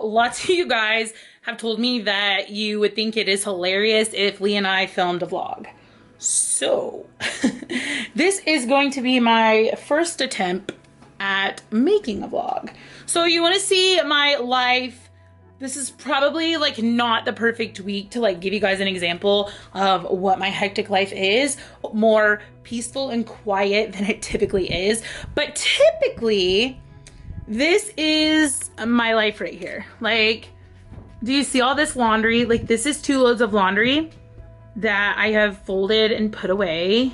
Lots of you guys have told me that you would think it is hilarious if Lee and I filmed a vlog. So, this is going to be my first attempt at making a vlog. So you want to see my life. This is probably like not the perfect week to like give you guys an example of what my hectic life is. More peaceful and quiet than it typically is. But typically, this is my life right here. Like, do you see all this laundry? Like, this is 2 loads of laundry that I have folded and put away.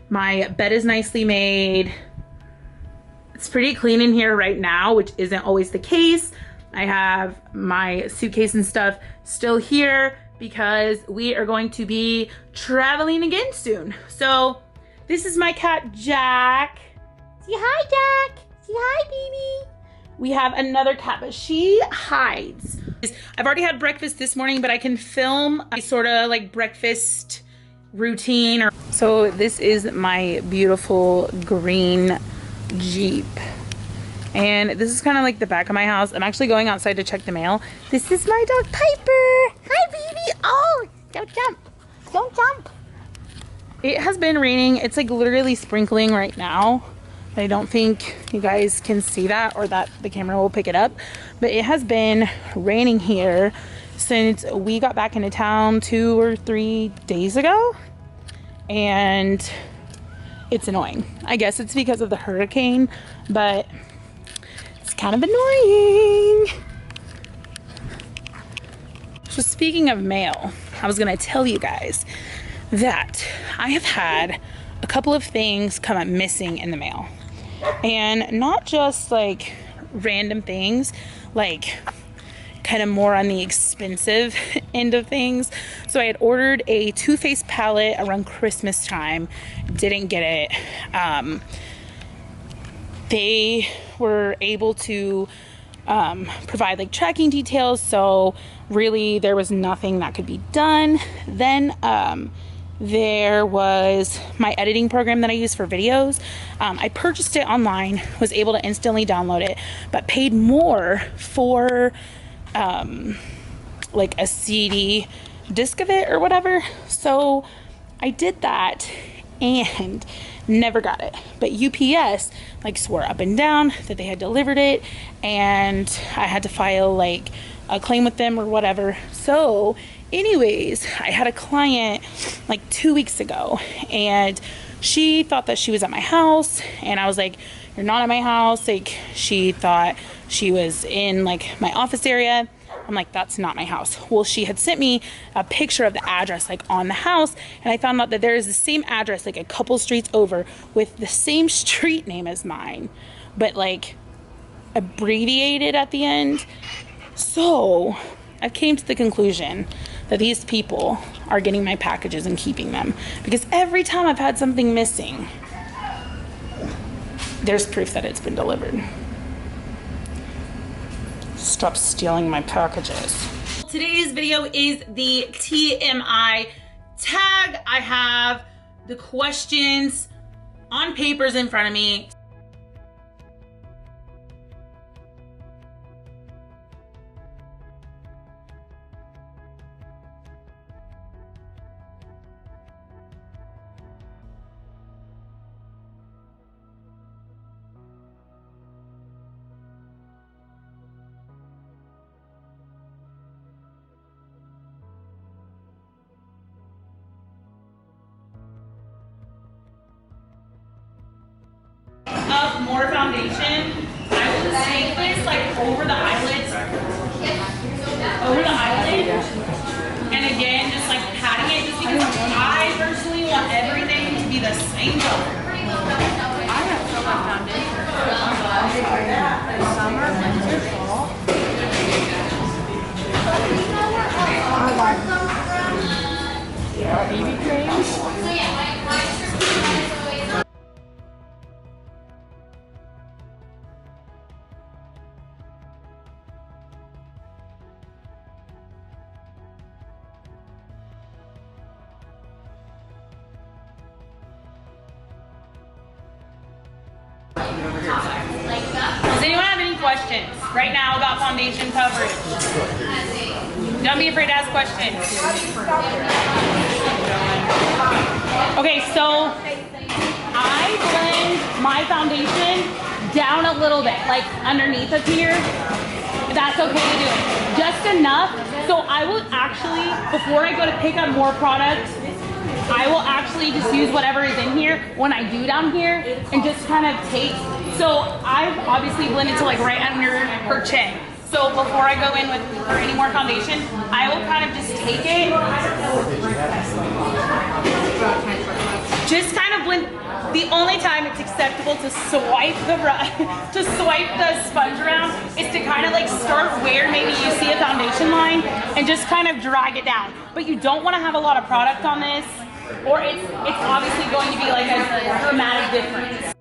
My bed is nicely made. It's pretty clean in here right now, which isn't always the case. I have my suitcase and stuff still here because we are going to be traveling again soon. So this is my cat, Jack. Say hi, Jack. Say hi, baby. We have another cat, but she hides. I've already had breakfast this morning, but I can film a sort of like breakfast routine. So this is my beautiful green Jeep. And this is kind of like the back of my house. I'm actually going outside to check the mail. This is my dog, Piper. Hi, baby. Oh, don't jump. Don't jump. It has been raining. It's like literally sprinkling right now. I don't think you guys can see that or that the camera will pick it up. But it has been raining here since we got back into town 2 or 3 days ago. And it's annoying. I guess it's because of the hurricane, but kind of annoying. So speaking of mail, I was gonna tell you guys that I have had a couple of things come up missing in the mail, and not just like random things, like kind of more on the expensive end of things. So I had ordered a Too Faced palette around Christmas time, didn't get it. They were able to provide like tracking details, so really there was nothing that could be done. Then there was my editing program that I use for videos. I purchased it online, was able to instantly download it, but paid more for like a CD disc of it or whatever. So I did that and never got it. But UPS like swore up and down that they had delivered it, and I had to file like a claim with them or whatever. So anyways, I had a client like 2 weeks ago, and she thought that she was at my house, and I was like, you're not at my house. Like, she thought she was in like my office area. I'm like, that's not my house. Well, she had sent me a picture of the address like on the house, and I found out that there is the same address like a couple streets over with the same street name as mine, but like abbreviated at the end. So I came to the conclusion that these people are getting my packages and keeping them, because every time I've had something missing, there's proof that it's been delivered. Stop stealing my packages. Today's video is the TMI tag. I have the questions on papers in front of me. Of more foundation, I will take this like over the eyelids, and again just like patting it, just because I personally want everything to be the same color. I have so much foundation. Summer, winter, fall. BB creams. Does anyone have any questions? right now about foundation coverage. Don't be afraid to ask questions. Okay, so I blend my foundation down a little bit, like underneath of here. That's okay to do it. Just enough. So I will actually, before I go to pick up more product, I will actually just use whatever is in here when I do down here and just kind of take. So I've obviously blended to like right under her chin. So before I go in with or any more foundation, I will kind of just take it. Just kind of blend. The only time it's acceptable to swipe the sponge around is to kind of like start where maybe you see a foundation line and just kind of drag it down. But you don't want to have a lot of product on this, or it's obviously going to be like a dramatic difference.